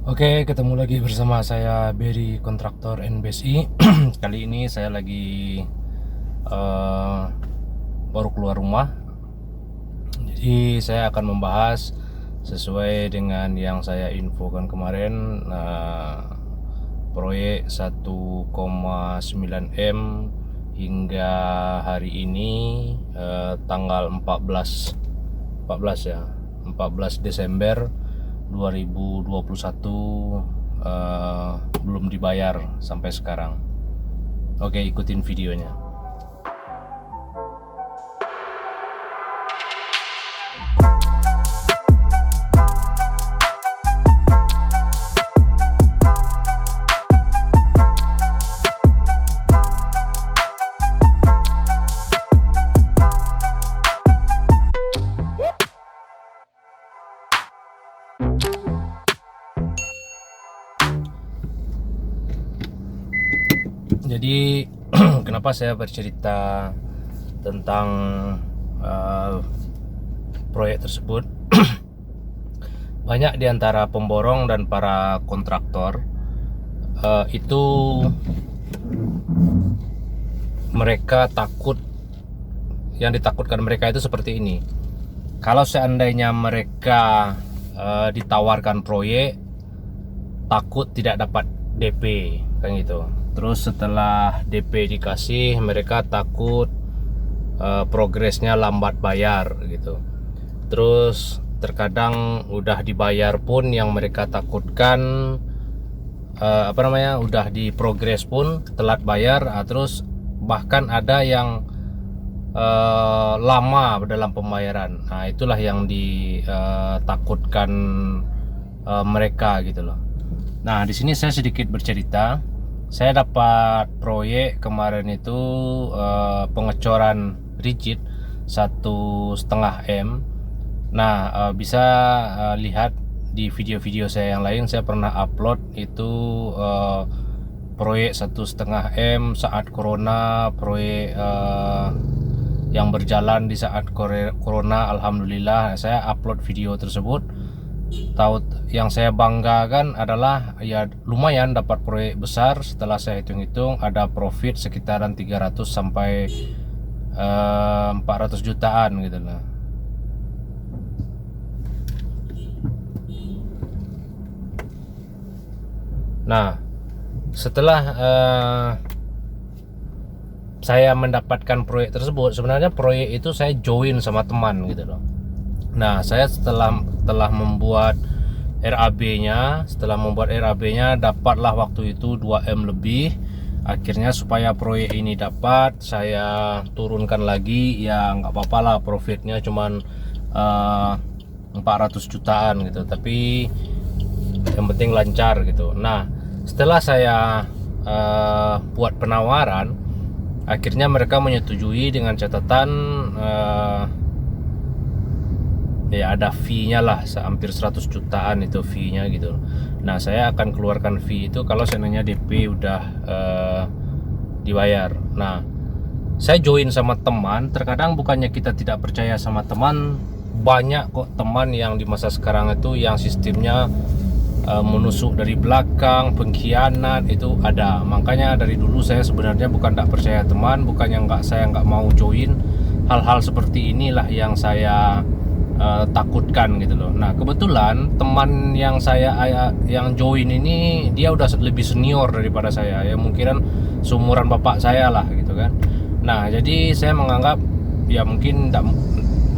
Oke, ketemu lagi bersama saya Berry Kontraktor NBSI. Kali ini saya lagi eh, baru keluar rumah. Jadi saya akan membahas sesuai dengan yang saya infokan kemarin, proyek 1,9 M hingga hari ini, tanggal 14 ya, 14 Desember 2021, belum dibayar sampai sekarang. Oke, ikutin videonya. Jadi kenapa saya bercerita tentang proyek tersebut? Banyak di antara pemborong dan para kontraktor itu mereka takut, yang ditakutkan mereka itu seperti ini. Kalau seandainya mereka ditawarkan proyek, takut tidak dapat DP, kan gitu. Terus setelah DP dikasih, mereka takut progresnya lambat bayar gitu. Terus terkadang udah dibayar pun yang mereka takutkan, udah di progres pun telat bayar. Terus bahkan ada yang lama dalam pembayaran. Nah, itulah yang ditakutkan mereka gitu loh. Nah, di sini saya sedikit bercerita. Saya dapat proyek kemarin itu, pengecoran rigid 1,5 M. Nah, bisa lihat di video-video saya yang lain. Saya pernah upload itu proyek 1,5 M saat corona, proyek yang berjalan di saat corona. Alhamdulillah saya upload video tersebut. Yang saya banggakan adalah ya lumayan dapat proyek besar. Setelah saya hitung-hitung ada profit sekitaran 300 sampai 400 jutaan gitu lah. Nah, setelah saya mendapatkan proyek tersebut, sebenarnya proyek itu saya join sama teman gitu loh. Nah, saya telah membuat RAB-nya. Setelah membuat RAB-nya, dapatlah waktu itu 2M lebih. Akhirnya supaya proyek ini dapat, saya turunkan lagi. Ya nggak apa-apa lah, profitnya cuman 400 jutaan gitu. Tapi yang penting lancar gitu. Nah, setelah saya buat penawaran, akhirnya mereka menyetujui dengan catatan ya ada fee-nya lah, hampir 100 jutaan itu fee-nya gitu. Nah, saya akan keluarkan fee itu kalau seandainya DP udah dibayar. Nah, saya join sama teman. Terkadang bukannya kita tidak percaya sama teman, banyak kok teman yang di masa sekarang itu yang sistemnya menusuk dari belakang, pengkhianat itu ada. Makanya dari dulu saya sebenarnya bukan tidak percaya teman, bukannya saya nggak mau join. Hal-hal seperti inilah yang saya takutkan gitu loh. Nah, kebetulan teman yang yang join ini dia udah lebih senior daripada saya, ya mungkin seumuran bapak saya lah gitu kan. Nah, jadi saya menganggap ya mungkin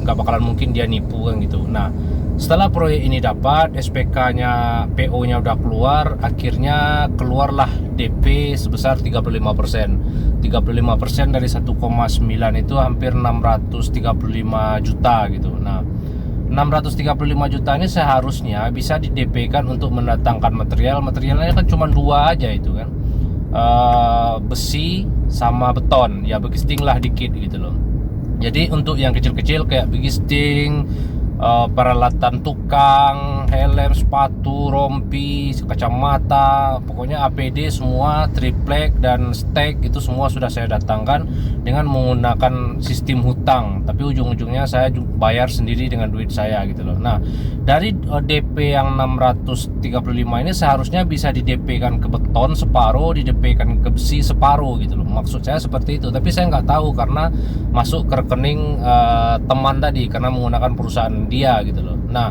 nggak bakalan mungkin dia nipu kan gitu. Nah, setelah proyek ini dapat SPK-nya, PO-nya udah keluar, akhirnya keluarlah DP sebesar 35%. 35% dari 1,9 itu hampir 635 juta gitu. Nah, 635 juta ini seharusnya bisa di DP-kan untuk mendatangkan materialnya kan cuma dua aja itu kan, besi sama beton, ya begisting lah dikit gitu loh. Jadi untuk yang kecil-kecil kayak begisting, peralatan tukang, helm, sepatu, rompi, kacamata, pokoknya APD semua, triplek dan stek itu semua sudah saya datangkan dengan menggunakan sistem hutang. Tapi ujung-ujungnya saya bayar sendiri dengan duit saya gitu loh. Nah, dari DP yang 635 ini seharusnya bisa di DP kan ke beton separuh, di DP kan ke besi separuh gitu loh. Maksud saya seperti itu. Tapi saya nggak tahu karena masuk ke rekening teman tadi karena menggunakan perusahaan dia gitu loh. Nah,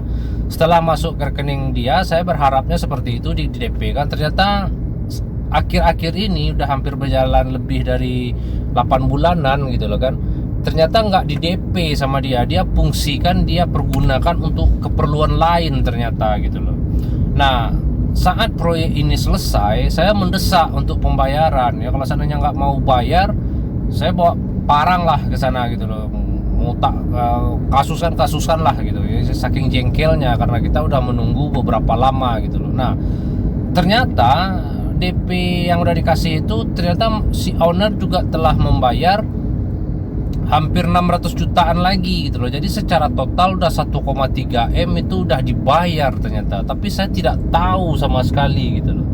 setelah masuk ke rekening dia, saya berharapnya seperti itu di DP kan. Ternyata akhir-akhir ini udah hampir berjalan lebih dari 8 bulanan gitu loh kan. Ternyata nggak di DP sama dia, dia fungsikan, dia pergunakan untuk keperluan lain ternyata gitu loh. Nah, saat proyek ini selesai, saya mendesak untuk pembayaran ya. Kalau seandainya nggak mau bayar, saya bawa parang lah ke sana gitu loh, mau tak kasusan lah gitu ya, saking jengkelnya karena kita udah menunggu beberapa lama gitu loh. Nah, ternyata DP yang udah dikasih itu ternyata si owner juga telah membayar hampir 600 jutaan lagi gitu loh. Jadi secara total udah 1,3 M itu udah dibayar ternyata. Tapi saya tidak tahu sama sekali gitu loh.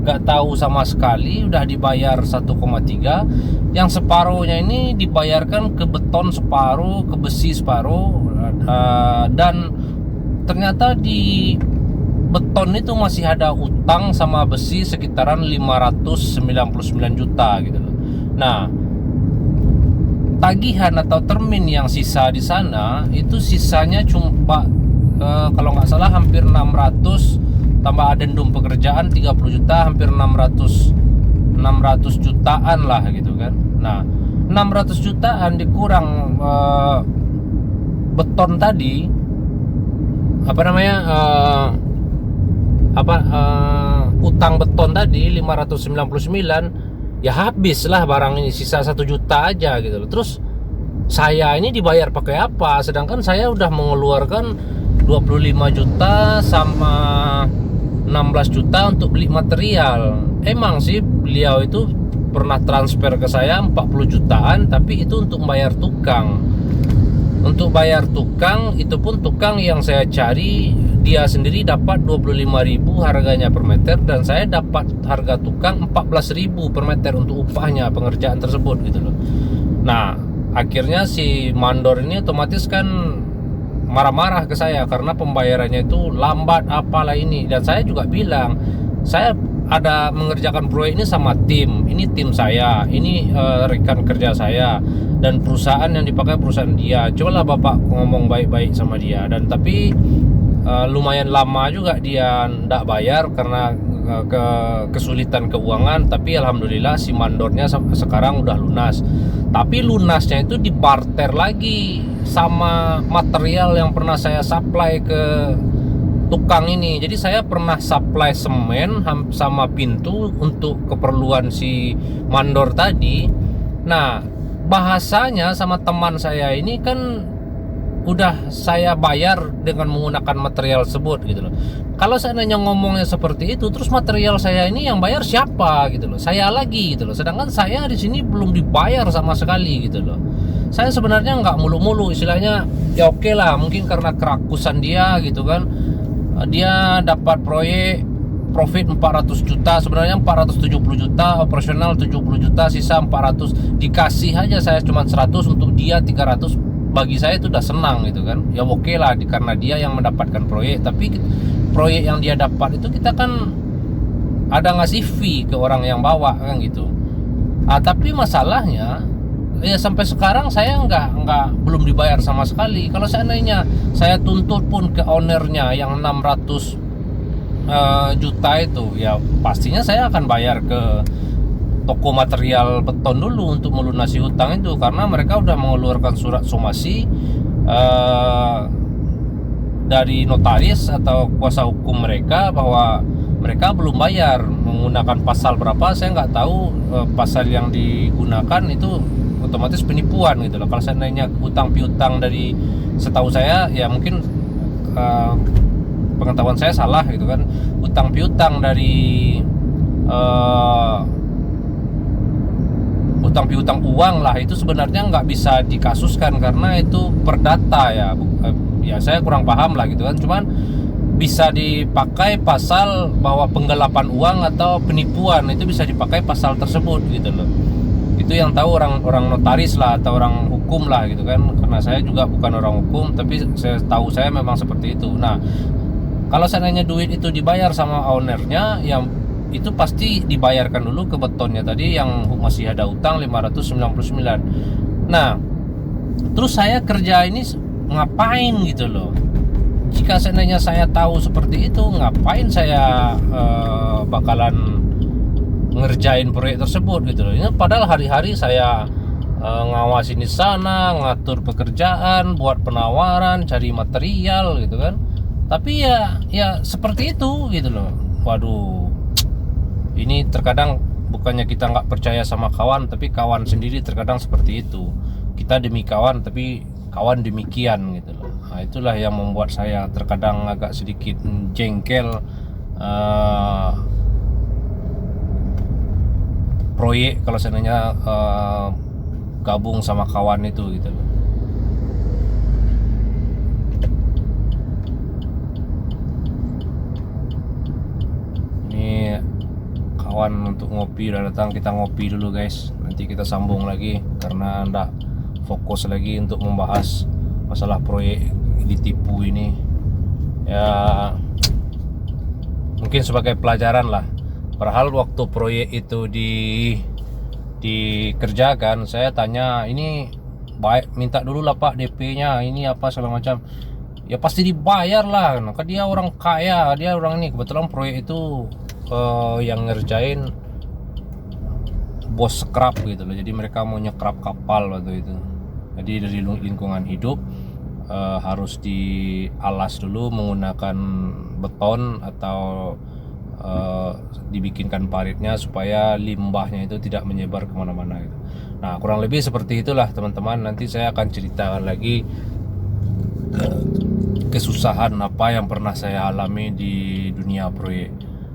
Nggak tahu sama sekali udah dibayar 1,3. Yang separuhnya ini dibayarkan ke beton separuh, ke besi separuh, dan ternyata di beton itu masih ada utang sama besi sekitaran 599 juta gitu loh. Nah, tagihan atau termin yang sisa di sana itu sisanya cuma kalau nggak salah hampir 600 tambah adendum pekerjaan 30 juta, hampir 600 jutaan lah gitu kan. Nah, 600 jutaan dikurang beton tadi apa namanya utang beton tadi 599, ya habis lah barang ini, sisa 1 juta aja gitu loh. Terus saya ini dibayar pakai apa? Sedangkan saya udah mengeluarkan 25 juta sama 16 juta untuk beli material. Emang sih beliau itu pernah transfer ke saya 40 jutaan, tapi itu untuk bayar tukang. Untuk bayar tukang, itu pun tukang yang saya cari dia sendiri dapat 25.000 harganya per meter, dan saya dapat harga tukang 14.000 per meter untuk upahnya pengerjaan tersebut gitu loh. Nah, akhirnya si mandor ini otomatis kan marah-marah ke saya karena pembayarannya itu lambat apalah ini. Dan saya juga bilang, saya ada mengerjakan proyek ini sama tim, ini tim saya, ini rekan kerja saya, dan perusahaan yang dipakai perusahaan dia. Cobalah Bapak ngomong baik-baik sama dia. Dan tapi lumayan lama juga dia ndak bayar karena kesulitan keuangan. Tapi alhamdulillah si mandornya sekarang udah lunas. Tapi lunasnya itu dibarter lagi sama material yang pernah saya supply ke tukang ini. Jadi saya pernah supply semen sama pintu untuk keperluan si mandor tadi. Nah, bahasanya sama teman saya ini kan udah saya bayar dengan menggunakan material tersebut gitu loh. Kalau seandainya ngomongnya seperti itu, terus material saya ini yang bayar siapa gitu loh? Saya lagi gitu loh. Sedangkan saya di sini belum dibayar sama sekali gitu loh. Saya sebenarnya nggak mulu-mulu, istilahnya ya oke lah, mungkin karena kerakusan dia gitu kan. Dia dapat proyek profit 400 juta, sebenarnya 470 juta, operasional 70 juta, sisa 400, dikasih aja saya cuma 100, untuk dia 300. Bagi saya itu udah senang gitu kan. Ya oke lah, karena dia yang mendapatkan proyek. Tapi proyek yang dia dapat itu kita kan ada ngasih fee ke orang yang bawa kan gitu. Tapi masalahnya ya sampai sekarang saya belum dibayar sama sekali. Kalau seandainya saya tuntut pun ke ownernya yang 600 juta itu, ya pastinya saya akan bayar ke toko material beton dulu untuk melunasi hutang itu, karena mereka udah mengeluarkan surat somasi dari notaris atau kuasa hukum mereka bahwa mereka belum bayar menggunakan pasal berapa saya nggak tahu. Pasal yang digunakan itu otomatis penipuan gitu loh. Kalau seandainya hutang piutang dari, setahu saya ya mungkin pengetahuan saya salah gitu kan, hutang piutang dari hutang piutang uang lah, itu sebenarnya nggak bisa dikasuskan karena itu perdata ya, ya saya kurang paham lah gitu kan. Cuman bisa dipakai pasal bahwa penggelapan uang atau penipuan, itu bisa dipakai pasal tersebut gitu loh. Itu yang tahu orang notaris lah atau orang hukum lah gitu kan, karena saya juga bukan orang hukum, tapi saya tahu saya memang seperti itu. Nah, kalau seandainya duit itu dibayar sama ownernya, yang itu pasti dibayarkan dulu ke betonnya tadi yang masih ada utang 599. Nah, terus saya kerja ini ngapain gitu loh? Jika seandainya saya tahu seperti itu, ngapain saya bakalan ngerjain proyek tersebut gitu loh. Ini padahal hari-hari saya ngawasin di sana, ngatur pekerjaan, buat penawaran, cari material gitu kan. Tapi ya seperti itu gitu loh. Waduh, ini terkadang bukannya kita nggak percaya sama kawan, tapi kawan sendiri terkadang seperti itu. Kita demi kawan, tapi kawan demikian gitu loh. Nah, itulah yang membuat saya terkadang agak sedikit jengkel proyek kalau seandainya gabung sama kawan itu gitu loh. Ini kawan untuk ngopi udah datang, kita ngopi dulu guys, nanti kita sambung lagi karena ndak fokus lagi untuk membahas masalah proyek ditipu ini. Ya mungkin sebagai pelajaran lah. Padahal waktu proyek itu dikerjakan, saya tanya, ini baik, minta dulu lah Pak DP-nya, ini apa segala macam. Ya pasti dibayar lah, kan dia orang kaya, dia orang ini. Kebetulan proyek itu yang ngerjain bos scrap gitu loh. Jadi mereka mau nyekrap kapal waktu itu. Jadi dari lingkungan hidup harus dialas dulu menggunakan beton atau dibikinkan paritnya supaya limbahnya itu tidak menyebar kemana-mana gitu. Nah kurang lebih seperti itulah teman-teman. Nanti saya akan ceritakan lagi kesusahan apa yang pernah saya alami di dunia proyek.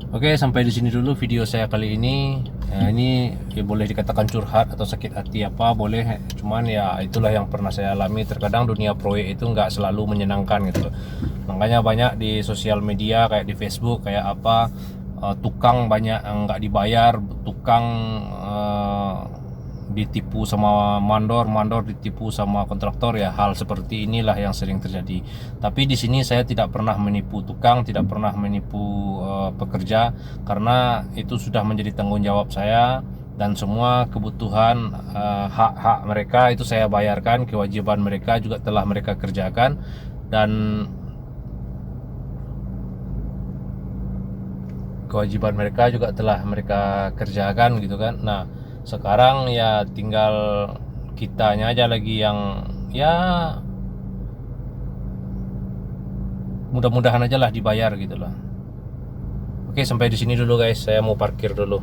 Oke, sampai di sini dulu video saya kali ini. Ini ya boleh dikatakan curhat atau sakit hati apa boleh, cuman ya itulah yang pernah saya alami. Terkadang dunia proyek itu nggak selalu menyenangkan gitu. Makanya banyak di sosial media kayak di Facebook kayak apa, tukang banyak yang nggak dibayar, tukang ditipu sama mandor ditipu sama kontraktor. Ya hal seperti inilah yang sering terjadi. Tapi di sini saya tidak pernah menipu tukang, tidak pernah menipu pekerja, karena itu sudah menjadi tanggung jawab saya, dan semua kebutuhan hak-hak mereka itu saya bayarkan, kewajiban mereka juga telah mereka kerjakan, dan kewajiban mereka juga telah mereka kerjakan gitu kan. Nah sekarang ya tinggal kitanya aja lagi yang ya mudah-mudahan aja lah dibayar gitu lah. Oke, sampai di sini dulu guys, saya mau parkir dulu.